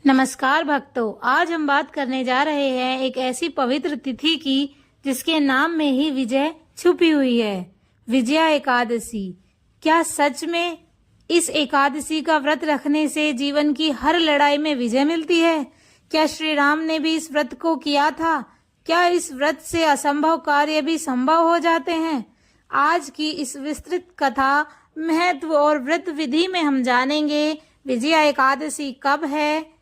नमस्कार भक्तों, आज हम बात करने जा रहे हैं एक ऐसी पवित्र तिथि की जिसके नाम में ही विजय छुपी हुई है। विजया एकादशी। क्या सच में इस एकादशी का व्रत रखने से जीवन की हर लड़ाई में विजय मिलती है? क्या श्री राम ने भी इस व्रत को किया था? क्या इस व्रत से असंभव कार्य भी संभव हो जाते हैं? आज की इस विस्तृत कथा, महत्व और व्रत विधि में हम जानेंगे विजया एकादशी कब है,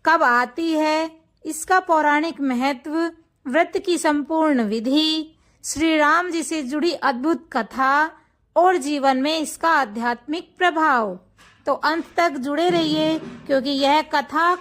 कब आती है, इसका पौराणिक महत्व, व्रत की संपूर्ण विधि, श्री राम जी से जुड़ी अद्भुत कथा और जीवन में इसका आध्यात्मिक प्रभाव। तो अंत तक जुड़े रहिए, क्योंकि यह कथा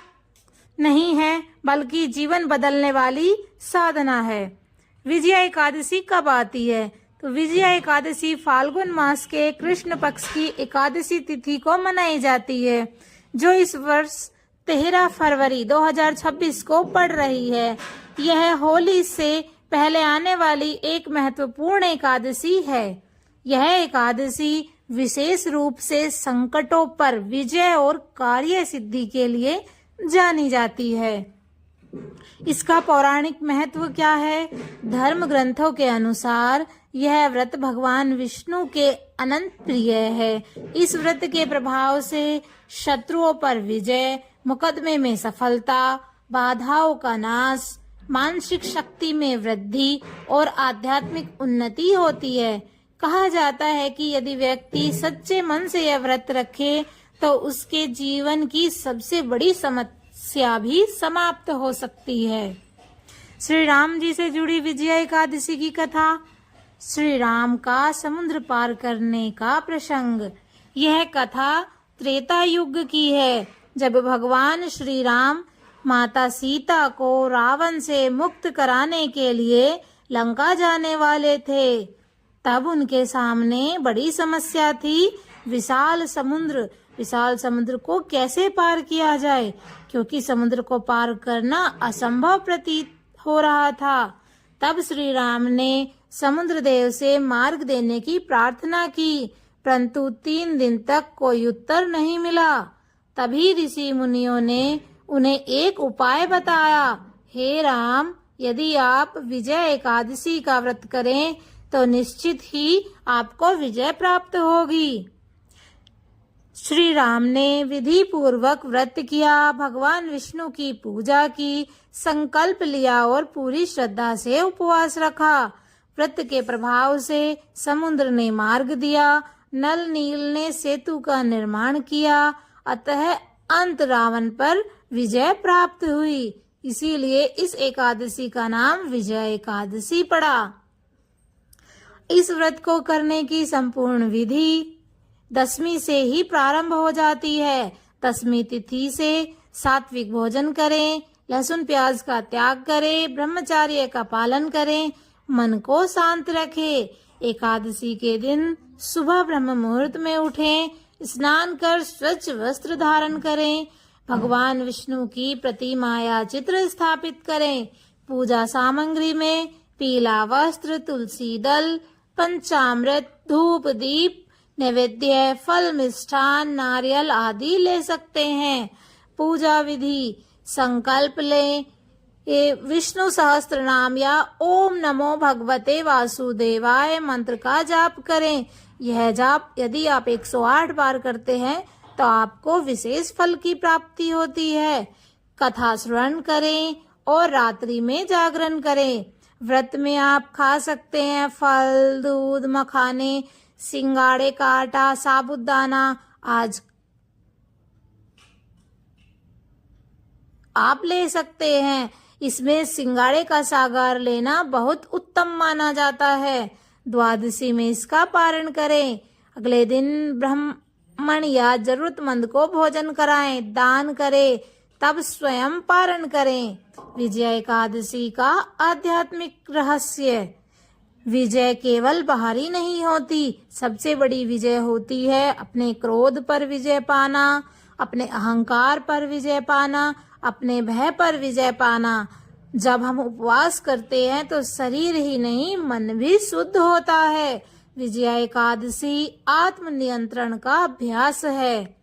नहीं है बल्कि जीवन बदलने वाली साधना है। विजया एकादशी कब आती है? तो विजया एकादशी फाल्गुन मास के कृष्ण पक्ष की एकादशी तिथि को मनाई जाती है, जो इस वर्ष 13 फरवरी 2026 को पड़ रही है। यह होली से पहले आने वाली एक महत्वपूर्ण एकादशी है। यह एकादशी विशेष रूप से संकटों पर विजय और कार्य सिद्धि के लिए जानी जाती है। इसका पौराणिक महत्व क्या है? धर्म ग्रंथों के अनुसार यह व्रत भगवान विष्णु के अनंत प्रिय है। इस व्रत के प्रभाव से शत्रुओं पर विजय, मुकदमे में सफलता, बाधाओं का नाश, मानसिक शक्ति में वृद्धि और आध्यात्मिक उन्नति होती है। कहा जाता है कि यदि व्यक्ति सच्चे मन से यह व्रत रखे तो उसके जीवन की सबसे बड़ी समस्या भी समाप्त हो सकती है। श्री राम जी से जुड़ी विजया एकादशी की कथा। श्री राम का समुद्र पार करने का प्रसंग। यह कथा त्रेता युग की है, जब भगवान श्री राम माता सीता को रावण से मुक्त कराने के लिए लंका जाने वाले थे। तब उनके सामने बड़ी समस्या थी, विशाल समुद्र को कैसे पार किया जाए, क्योंकि समुद्र को पार करना असंभव प्रतीत हो रहा था। तब श्री राम ने समुद्र देव से मार्ग देने की प्रार्थना की, परंतु 3 दिन तक कोई उत्तर नहीं मिला। तभी ऋषि मुनियों ने उन्हें एक उपाय बताया। हे राम, यदि आप विजय एकादशी का व्रत करें तो निश्चित ही आपको विजय प्राप्त होगी। श्री राम ने विधि पूर्वक व्रत किया, भगवान विष्णु की पूजा की, संकल्प लिया और पूरी श्रद्धा से उपवास रखा। व्रत के प्रभाव से समुद्र ने मार्ग दिया, नल नील ने सेतु का निर्माण किया, अतः अंत रावण पर विजय प्राप्त हुई। इसीलिए इस एकादशी का नाम विजय एकादशी पड़ा। इस व्रत को करने की संपूर्ण विधि दशमी से ही प्रारंभ हो जाती है। दशमी तिथि से सात्विक भोजन करें, लहसुन प्याज का त्याग करें, ब्रह्मचर्य का पालन करें, मन को शांत रखें। एकादशी के दिन सुबह ब्रह्म मुहूर्त में उठें, स्नान कर स्वच्छ वस्त्र धारण करें, भगवान विष्णु की प्रतिमा या चित्र स्थापित करें। पूजा सामग्री में पीला वस्त्र, तुलसी दल, पंचामृत, धूप, दीप, नैवेद्य, फल, मिष्ठान, नारियल आदि ले सकते हैं। पूजा विधि: संकल्प लें, विष्णु सहस्त्र नाम या ओम नमो भगवते वासुदेवाय मंत्र का जाप करें। यह जाप यदि आप 108 बार करते हैं तो आपको विशेष फल की प्राप्ति होती है। कथा श्रवण करें और रात्रि में जागरण करें। व्रत में आप खा सकते हैं फल, दूध, मखाने, सिंगाड़े का आटा, साबूदाना। आज आप ले सकते हैं। इसमें सिंगाड़े का सागर लेना बहुत उत्तम माना जाता है। द्वादशी में इसका पारण करें। अगले दिन ब्राह्मण या जरूरतमंद को भोजन कराएं, दान करें, तब स्वयं पारण करें। विजया एकादशी का आध्यात्मिक रहस्य: विजय केवल बाहरी नहीं होती, सबसे बड़ी विजय होती है अपने क्रोध पर विजय पाना, अपने अहंकार पर विजय पाना, अपने भय पर विजय पाना। जब हम उपवास करते हैं तो शरीर ही नहीं, मन भी शुद्ध होता है। विजया एकादशी आत्म नियंत्रण का अभ्यास है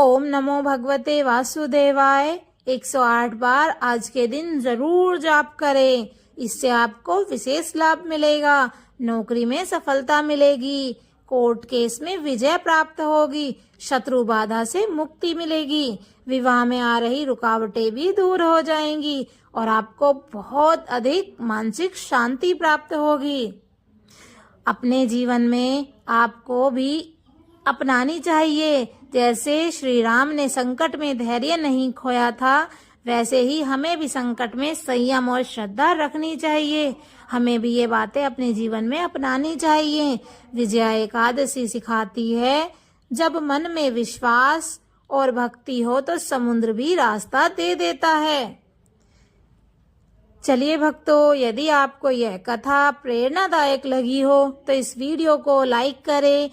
ओम नमो भगवते वासुदेवाय 108 बार आज के दिन जरूर जाप करें। इससे आपको विशेष लाभ मिलेगा। नौकरी में सफलता मिलेगी, कोर्ट केस में विजय प्राप्त होगी, शत्रु बाधा से मुक्ति मिलेगी, विवाह में आ रही रुकावटें भी दूर हो जाएंगी और आपको बहुत अधिक मानसिक शांति प्राप्त होगी। अपने जीवन में आपको भी अपनानी चाहिए। जैसे श्री राम ने संकट में धैर्य नहीं खोया था, वैसे ही हमें भी संकट में संयम और श्रद्धा रखनी चाहिए। हमें भी ये बातें अपने जीवन में अपनानी चाहिए। विजया एकादशी सिखाती है, जब मन में विश्वास और भक्ति हो तो समुद्र भी रास्ता दे देता है। चलिए भक्तों, यदि आपको यह कथा प्रेरणादायक लगी हो तो इस वीडियो को लाइक करें,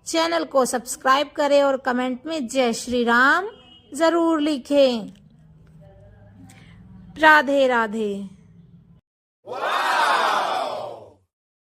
चैनल को सब्सक्राइब करें और कमेंट में जय श्री राम जरूर लिखें। राधे राधे।